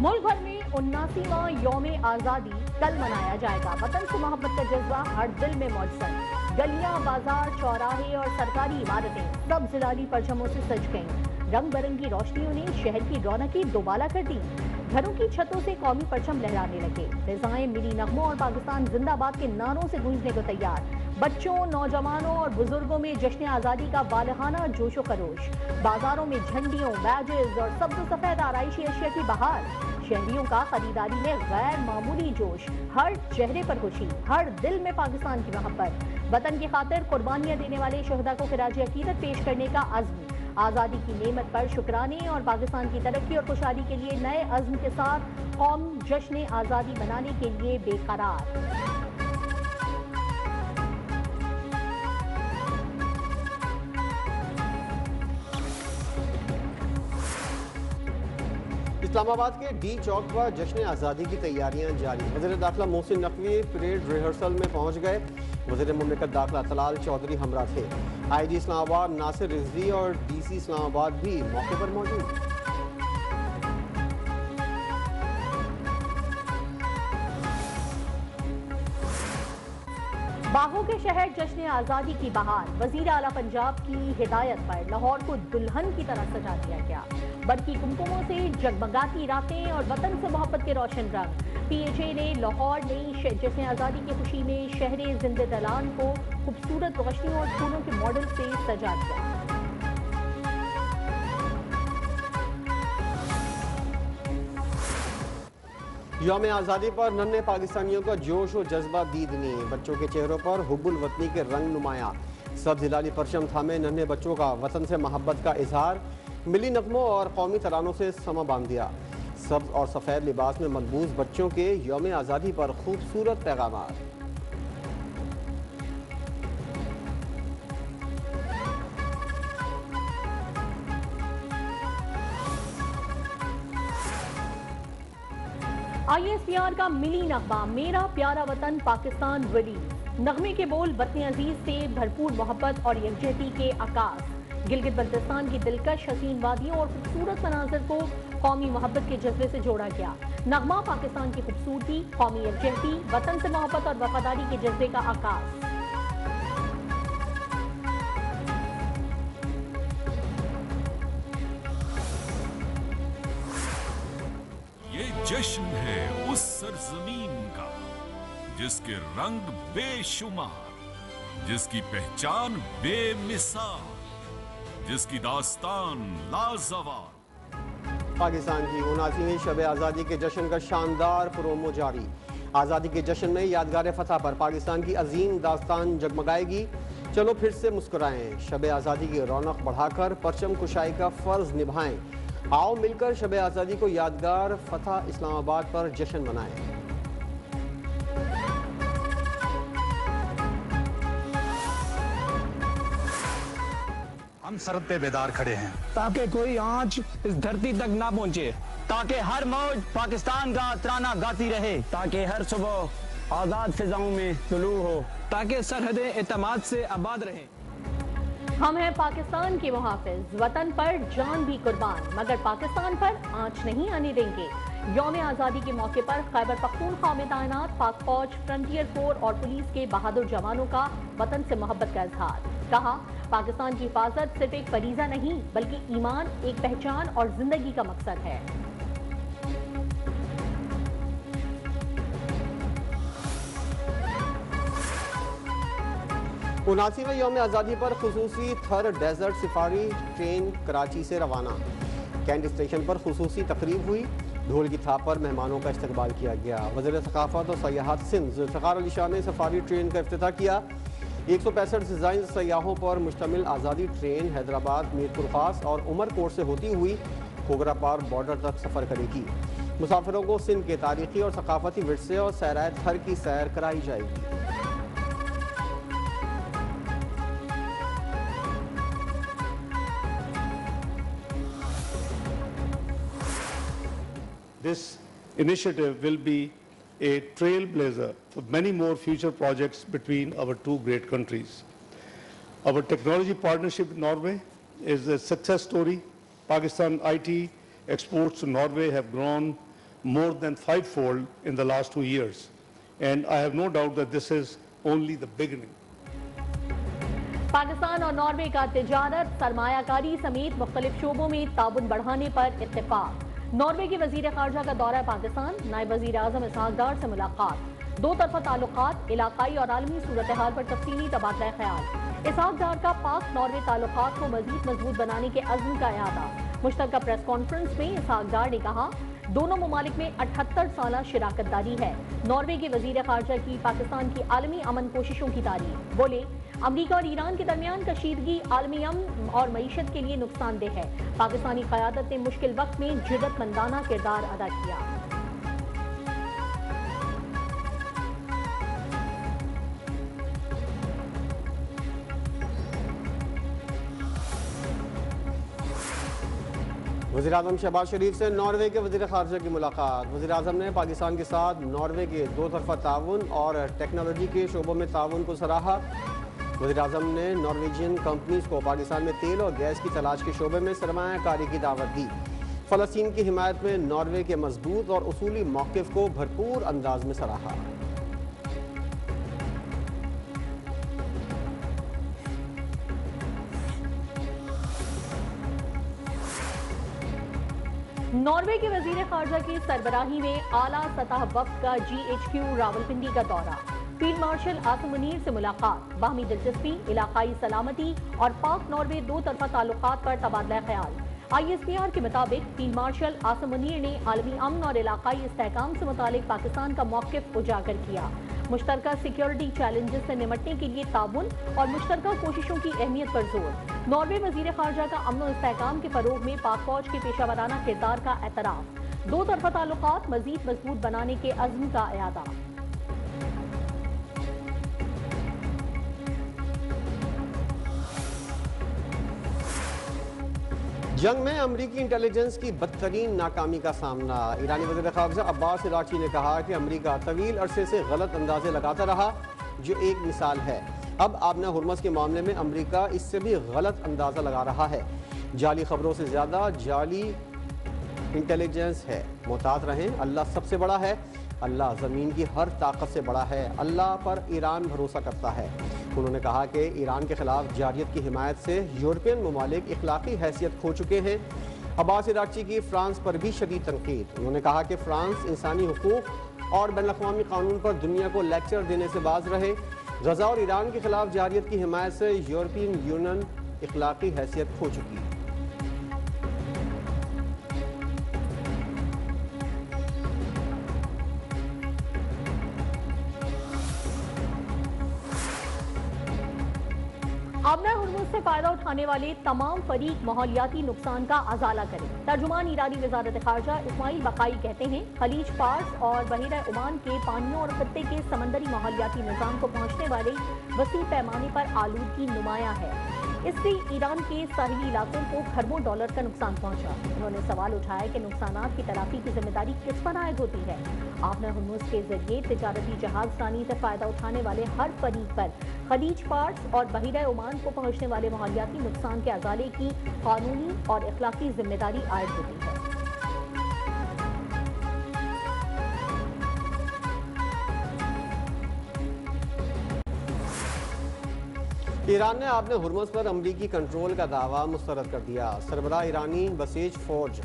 मुल्क भर में 79वां यौम आज़ादी कल मनाया जाएगा। वतन से मोहब्बत का जज्बा हर दिल में मौजूद। गलियां, बाजार, चौराहे और सरकारी इमारतें सब जिलाली परचमों से सज गईं। रंग बिरंगी रोशनियों ने शहर की रौनकें दोबाला कर दी। घरों की छतों से कौमी परचम लहराने लगे। फिजाएं मिली नगमों और पाकिस्तान जिंदाबाद के नारों से गूंजने को तैयार। बच्चों, नौजवानों और बुजुर्गों में जश्न आज़ादी का वालहाना जोशो खरोश। बाजारों में झंडियों, बैजेस और सब्ज सफेद आराइशी अशिया की बहार। शहरियों का खरीदारी में गैर मामूली जोश। हर चेहरे पर खुशी, हर दिल में पाकिस्तान की मोहब्बत। वतन की खातिर कुर्बानियां देने वाले शहदा को खिराज अकीदत पेश करने का अज़्म। आज़ादी की नेमत पर शुक्राने और पाकिस्तान की तरक्की और खुशहाली के लिए नए अज़्म के साथ कौम जश्न आज़ादी मनाने के लिए बेकरार। इस्लामाबाद के डी चौक पर जश्न आज़ादी की तैयारियां जारी। वज़ीर दाखिला मोहसिन नकवी परेड रिहर्सल में पहुंच गए। वज़ीर मुमलिकत दाखिला तलाल चौधरी हमरा थे। IG इस्लामाबाद नासिर रिजवी और DC इस्लामाबाद भी मौके पर मौजूद। बाहों के शहर जश्न आज़ादी की बहार। वज़ीर आला पंजाब की हिदायत पर लाहौर को दुल्हन की तरह सजा दिया गया। बरकी कुमकुमों से जगमगाती रातें और वतन से मोहब्बत के रोशन रंग। PHA ने लाहौर नई जश्न आज़ादी की खुशी में शहर जिंदे दलान को खूबसूरत रोशनी और फूलों के मॉडल से सजा दिया। यौम आज़ादी पर नन्हे पाकिस्तानियों का जोश और जज्बा दीदनी। बच्चों के चेहरों पर हुब्बुल वतनी के रंग नुमाया। सब जिलाली परचम थामे नन्हे बच्चों का वतन से मोहब्बत का इजहार। मिली नगमों और कौमी तरानों से समा बांध दिया। सब्ज और सफ़ेद लिबास में मलबूस बच्चों के यौम आज़ादी पर खूबसूरत पैगामात। ISPR का मिली नगमा मेरा प्यारा वतन पाकिस्तान रिलीज। नगमे के बोल वतन अजीज से भरपूर मोहब्बत और यकजहती के आकाश। गिलगित बल्तिस्तान की दिलकश हसीन वादियों और खूबसूरत मनाजिर को कौमी मोहब्बत के जज्बे से जोड़ा गया। नगमा पाकिस्तान की खूबसूरती, कौमी यकजहती, वतन से मोहब्बत और वफादारी के जज्बे का आकाश। ये जश्न है उस सरजमीन का जिसके रंग बेशुमार, जिसकी पहचान बेमिसाल, जिसकी दास्तान लाजवाब। पाकिस्तान की 79वीं शब आज़ादी के जश्न का शानदार प्रोमो जारी। आज़ादी के जश्न में यादगार फतह पर पाकिस्तान की अजीम दास्तान जगमगाएगी। चलो फिर से मुस्कुराएं, शब आज़ादी की रौनक बढ़ाकर परचम कुशाई का फर्ज निभाएं। आओ मिलकर शब आज़ादी को यादगार फतह इस्लामाबाद पर जश्न मनाएं। हम सरहद पे बेदार खड़े हैं ताकि कोई आंच इस धरती तक ना पहुंचे, ताकि हर मौज पाकिस्तान का तराना गाती रहे, ताकि हर सुबह आजाद फिजाओं में तुलू हो, ताकि सरहदें एतमाद से आबाद रहें। हम हैं पाकिस्तान के मुहाफिज, वतन पर जान भी कुर्बान, मगर पाकिस्तान पर आंच नहीं आने देंगे। यौम आज़ादी के मौके पर खैबर पख्तूनख्वा में तैनात पाक फौज, फ्रंटियर फोर्स और पुलिस के बहादुर जवानों का वतन से मोहब्बत का इजहार। कहा, पाकिस्तान की हिफाजत सिर्फ एक फरीजा नहीं बल्कि ईमान, एक पहचान और जिंदगी का मकसद है। 79वें यौम आज़ादी पर खुसूसी थर डेजर्ट सफारी ट्रेन कराची से रवाना। कैंट स्टेशन पर खुसूसी तकरीब हुई। ढोल की थाप पर मेहमानों का इस्तकबाल किया गया। वज़ीर सकाफत और सयाहत सिंध ज़ुल्फ़िकार अली शाह ने सफारी ट्रेन का इफ्तिताह किया। 165 डिज़ाइन सयाहों पर मुश्तमिल आज़ादी ट्रेन हैदराबाद, मीरपुर खास और उमरकोट से होती हुई खोगरापार बॉर्डर तक सफ़र करेगी। मुसाफिरों को सिंध के तारीखी और सकाफती विरसे और सैराए थर की सैर कराई जाएगी। This initiative will be a trailblazer for many more future projects between our two great countries. Our technology partnership with Norway is a success story. Pakistan IT exports to Norway have grown more than fivefold in the last 2 years. And I have no doubt that this is only the beginning. Pakistan और Norway का तिजारत, सरमायाकारी समेत मुख्तलिफ शोबों में ताउन बढ़ाने पर इत्तेफाक। नॉर्वे के वजीर खारजा का दौरा पाकिस्तान, नायब वजीर आजम इसहाक डार से मुलाकात। दो तरफा ताल्लुकात, इलाकाई और आलमी सूरत हाल पर तफसीली तबादला ख्याल। इसहाक डार का पाक नॉर्वे ताल्लुकात को मजीद मजबूत बनाने के अज़्म का इआदा। मुश्तरका प्रेस कॉन्फ्रेंस में इसहाक डार ने कहा, दोनों ममालिक में 78 साला शराकत दारी है। नॉर्वे के वजीर खारजा की पाकिस्तान की आलमी अमन कोशिशों की तारीफ। बोले, अमरीका और ईरान के दरमियान कशीदगी आलमी अमन और मईशत के लिए नुकसानदेह है। पाकिस्तानी क़यादत ने मुश्किल वक्त में जुर्रतमंदाना किरदार अदा किया। वज़ीर आज़म शहबाज शरीफ से नॉर्वे के वज़ीर ख़ारजा की मुलाकात। वज़ीर आज़म ने पाकिस्तान के साथ नॉर्वे के दो तरफा ताउन और टेक्नोलॉजी के शोबों में ताउन को सराहा। वज़ीर आज़म ने नॉर्वेजियन कंपनीज को पाकिस्तान में तेल और गैस की तलाश के शोबे में सरमायाकारी की दावत दी। फ़लस्तीन की हिमायत में नॉर्वे के मजबूत और उसूली मौक़िफ़ को भरपूर अंदाज में सराहा। नॉर्वे के वजीर खारजा की सरबराही में आला सतह वक्त का GHQ रावलपिंडी का दौरा। फील्ड मार्शल आसिम मुनीर से मुलाकात। बाहमी दिलचस्पी, इलाकाई सलामती और पाक नॉर्वे दो तरफा ताल्लुकात पर तबादला ख्याल। ISPR के मुताबिक फील्ड मार्शल आसिम मुनीर ने आलमी अमन और इलाकाई इस्तेहकाम से मुतालिक पाकिस्तान का मौक़िफ़ उजागर किया। मुश्तरका सिक्योरिटी चैलेंजेस से निमटने के लिए ताउन और मुश्तरका कोशिशों की अहमियत पर जोर। नॉर्वे वजीर खारजा का अमन और इस्तेहकाम के फरोग में पाक फौज के पेशावराना किरदार का एतराफ़। दो तरफा ताल्लुकात मजीद मजबूत बनाने के अज़्म का इआदा। जंग में अमरीकी इंटेलिजेंस की बदतरीन नाकामी का सामना। ईरानी वज़ीर ख़ारजा अब्बास इराक़ची ने कहा कि अमरीका तवील अरसे से गलत अंदाजे लगाता रहा, जो एक मिसाल है। अब आबना हुर्मस के मामले में अमरीका इससे भी गलत अंदाज़ा लगा रहा है। जाली खबरों से ज़्यादा जाली इंटेलिजेंस है। मोहतात रहें, अल्लाह सबसे बड़ा है। अल्लाह ज़मीन की हर ताकत से बड़ा है। अल्लाह पर ईरान भरोसा करता है। उन्होंने कहा कि ईरान के खिलाफ जारियत की हिमायत से यूरोपियन ममालिक इखलाकी हैसियत खो चुके हैं। अब्बास इराक़ची की फ्रांस पर भी शदीद तनकीद। उन्होंने कहा कि फ्रांस इंसानी हुकूक और बैनुल-अक़वामी कानून पर दुनिया को लेक्चर देने से बाज रहे। गज़ा और ईरान के खिलाफ जारियत की हिमायत से यूरोपियन यूनियन इखलाकी हैसियत खो चुकी है। आबना हुर्मुज़ से फायदा उठाने वाले तमाम फरीक माहौलियाती नुकसान का अजाला करें। तर्जुमान ईरानी वज़ारत खारजा इस्माइल बकाई कहते हैं, खलीज फार्स और बहरा ओमान के पानियों और खत्ते के समंदरी माहौलियाती निज़ाम को पहुँचने वाले वसी पैमाने पर आलूदगी नुमाया है। इससे ईरान के साहिली इलाकों को खरबों डॉलर का नुकसान पहुंचा। उन्होंने सवाल उठाया कि नुकसानात की तलाफी की जिम्मेदारी किस पर आयद होती है। आबना हुर्मुज़ के जरिए तिजारती जहाज़रानी से फायदा उठाने वाले हर फरीक पर खलीज फार्स और बहरा ओमान को पहुंचने वाले माहौलियाती नुकसान के अजाले की कानूनी और अखलाकी जिम्मेदारी आयद होती है। ईरान ने आबना हुर्मुज़ पर अमरीकी कंट्रोल का दावा मुस्तरद कर दिया। सरबराह ईरानी बसीज फौज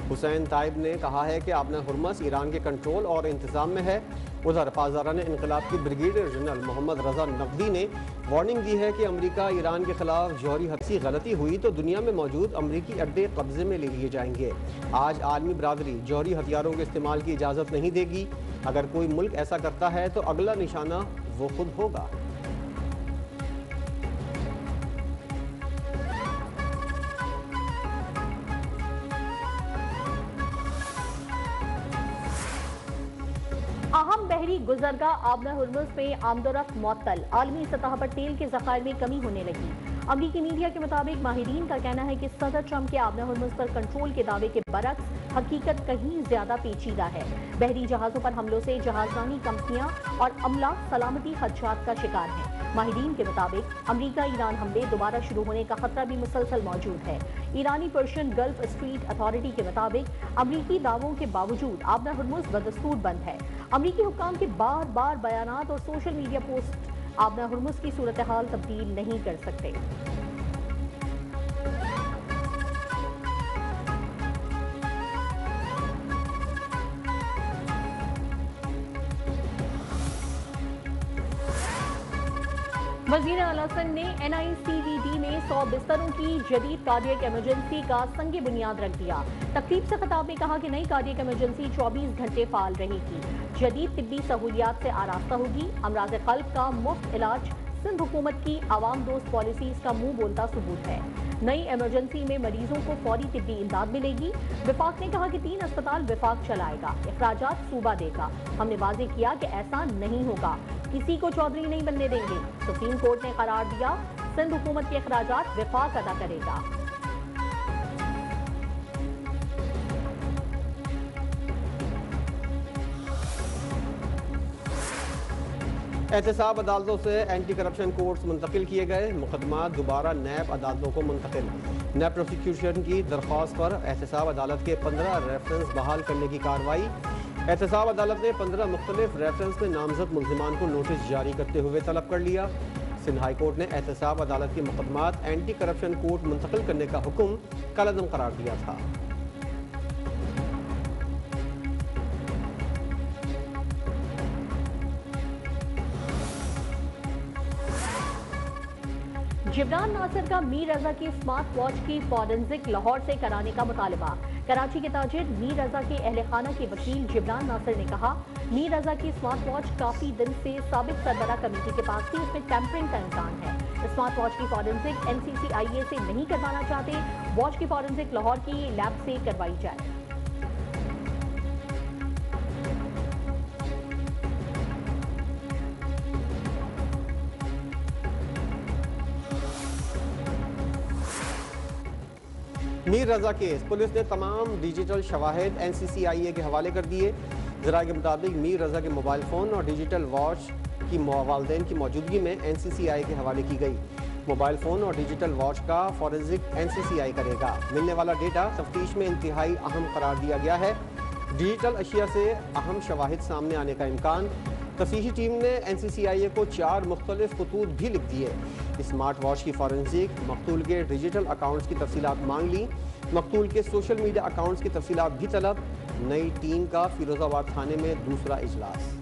हुसैन ताइब ने कहा है कि आबना हुर्मुज़ ईरान के कंट्रोल और इंतज़ाम में है। उधर पाज़ारान इनकलाब की ब्रिगेडियर जनरल मोहम्मद रजा नकवी ने वार्निंग दी है कि अमरीका ईरान के खिलाफ जौहरी हदसी गलती हुई तो दुनिया में मौजूद अमरीकी अड्डे कब्जे में ले लिए जाएंगे। आज आलमी बरादरी जौहरी हथियारों के इस्तेमाल की इजाज़त नहीं देगी। अगर कोई मुल्क ऐसा करता है तो अगला निशाना वो खुद होगा। अहम बहरी गुजरगा आबना हुर्मुज़ में आमदोरफ्त मुअत्तल। आलमी सतह पर तेल के ज़खायर में कमी होने लगी। अमरीकी मीडिया के मुताबिक माहिरीन का कहना है कि सदर ट्रंप के आबना हुर्मुज़ पर कंट्रोल के दावे के बरक्स हकीकत कहीं ज्यादा पेचीदा है। बहरी जहाज़ों पर हमलों से जहाज़रानी कंपनियां और अमला सलामती खदशात का शिकार हैं। ماہرین کے مطابق امریکہ ایران حملے دوبارہ شروع ہونے کا خطرہ بھی مسلسل موجود ہے۔ ایرانی پرشین گلف اسٹریٹ اتھارٹی کے مطابق امریکی دعووں کے باوجود آبنہ ہرمز بدستور بند ہے۔ امریکی حکام کے بار بار بیانات اور سوشل میڈیا پوسٹ آبنہ ہرمز کی صورتحال تبدیل نہیں کر سکتے۔ وزیر اعلیٰ سندھ نے NICVD میں 100 بستروں کی جدید کارڈیک ایمرجنسی کا سنگ بنیاد رکھ دیا۔ تقریب سے خطاب میں کہا کہ نئی کارڈیک ایمرجنسی 24 گھنٹے فعال رہے گی، جدید طبی سہولیات سے آراستہ ہوگی۔ امراض قلب کا مفت علاج سندھ حکومت کی عوام دوست پالیسیز کا منہ بولتا ثبوت ہے۔ نئی ایمرجنسی میں مریضوں کو فوری طبی امداد ملے گی۔ وفاق نے کہا کہ 3 اسپتال وفاق چلائے گا، اخراجات صوبہ دے گا۔ ہم نے واضح کیا کہ ایسا نہیں ہوگا، کسی کو چودھری نہیں بننے دیں گے۔ سپریم کورٹ نے قرار دیا سندھ حکومت کے اخراجات وفاق ادا کرے گا۔ احتساب عدالتوں سے اینٹی کرپشن کورٹس منتقل کیے گئے، مقدمات دوبارہ نیب عدالتوں کو منتقل۔ نیب پروسیکیوشن کی درخواست پر احتساب عدالت کے 15 ریفرنس بحال کرنے کی کارروائی۔ احتساب عدالت نے 15 مختلف ریفرنس میں نامزد ملزمان کو نوٹس جاری کرتے ہوئے طلب کر لیا۔ سندھ ہائی کورٹ نے احتساب عدالت کے مقدمات اینٹی کرپشن کورٹ منتقل کرنے کا حکم کالعدم قرار دیا تھا۔ جبران ناصر کا میر رضا کی اسمارٹ واچ کی فورنزک لاہور سے کرانے کا مطالبہ۔ کراچی کے تاجر میر رضا کے اہل خانہ کے وکیل جبران ناصر نے کہا، میر رضا کی اسمارٹ واچ کافی دن سے سابق سربراہ کمیٹی کے پاس تھی، اس میں ٹیمپرنگ کا امکان ہے۔ اسمارٹ واچ کی فورنزک NCCIA سے نہیں کروانا چاہتے، واچ کی فورنزک لاہور کی لیب سے کروائی جائے۔ میر رضا کیس، پولیس نے تمام ڈیجیٹل شواہد NCCIA کے حوالے کر دیے۔ ذرائع کے مطابق میر رضا کے موبائل فون اور ڈیجیٹل واچ کی والدین کی موجودگی میں NCCIA کے حوالے کی گئی۔ موبائل فون اور ڈیجیٹل واچ کا فورنزک NCCIA کرے گا۔ ملنے والا ڈیٹا تفتیش میں انتہائی اہم قرار دیا گیا ہے۔ ڈیجیٹل اشیاء سے اہم شواہد سامنے آنے کا امکان۔ تفتیشی ٹیم نے NCCIA کو 4 مختلف خطوط بھی لکھ دیے۔ اسمارٹ واچ کی فورنزک، مقتول کے ڈیجیٹل اکاؤنٹس کی تفصیلات مانگ لی، مقتول کے سوشل میڈیا اکاؤنٹس کی تفصیلات بھی طلب۔ نئی ٹیم کا فیروز آباد تھانے میں دوسرا اجلاس۔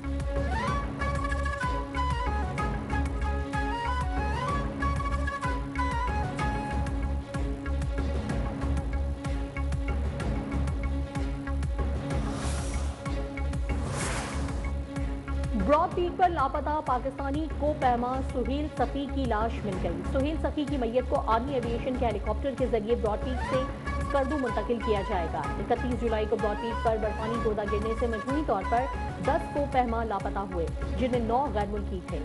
براڈ پیٹ پر لاپتہ پاکستانی کو پیما سہیل سخی کی لاش مل گئی۔ سہیل سخی کی میت کو آرمی ایوی ایشن کے ہیلی کاپٹر کے ذریعے براڈ پیٹ سے اسکردو منتقل کیا جائے گا۔ 31 جولائی کو براڈ پیٹ پر برفانی گودا گرنے سے مجموعی طور پر 10 کو پیما لاپتہ ہوئے، جن میں 9 غیر ملکی تھے۔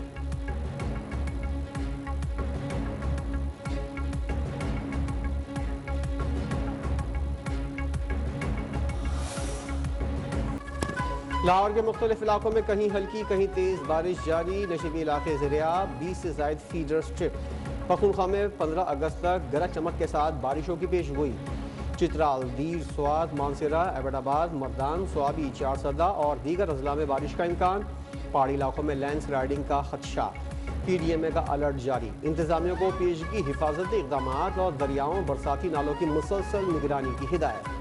لاہور کے مختلف علاقوں میں کہیں ہلکی کہیں تیز بارش جاری، نشیبی علاقے زیریاب، 20 سے زائد فیڈر سٹرپ۔ پختونخوا میں 15 اگست تک گرج چمک کے ساتھ بارشوں کی پیش گوئی۔ چترال، دیر، سوات، مانسیرہ، ایبٹ آباد، مردان، سوابی، چارسدہ اور دیگر اضلاع میں بارش کا امکان۔ پہاڑی علاقوں میں لینڈ سلائیڈنگ کا خدشہ۔ PDMA کا الرٹ جاری۔ انتظامیہ کو پیشگی حفاظتی اقدامات اور دریاؤں برساتی نالوں کی مسلسل نگرانی کی ہدایت۔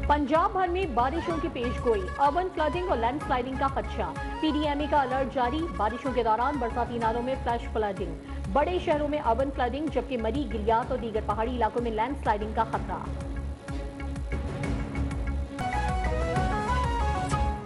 پنجاب بھر میں بارشوں کی پیش گوئی، اربن فلڈنگ اور لینڈ سلائیڈنگ کا خدشہ۔ PDMA کا الرٹ جاری، بارشوں کے دوران برساتی نالوں میں فلیش فلڈنگ، بڑے شہروں میں اربن فلڈنگ جبکہ مری، گلیات اور دیگر پہاڑی علاقوں میں لینڈ سلائیڈنگ کا خطرہ۔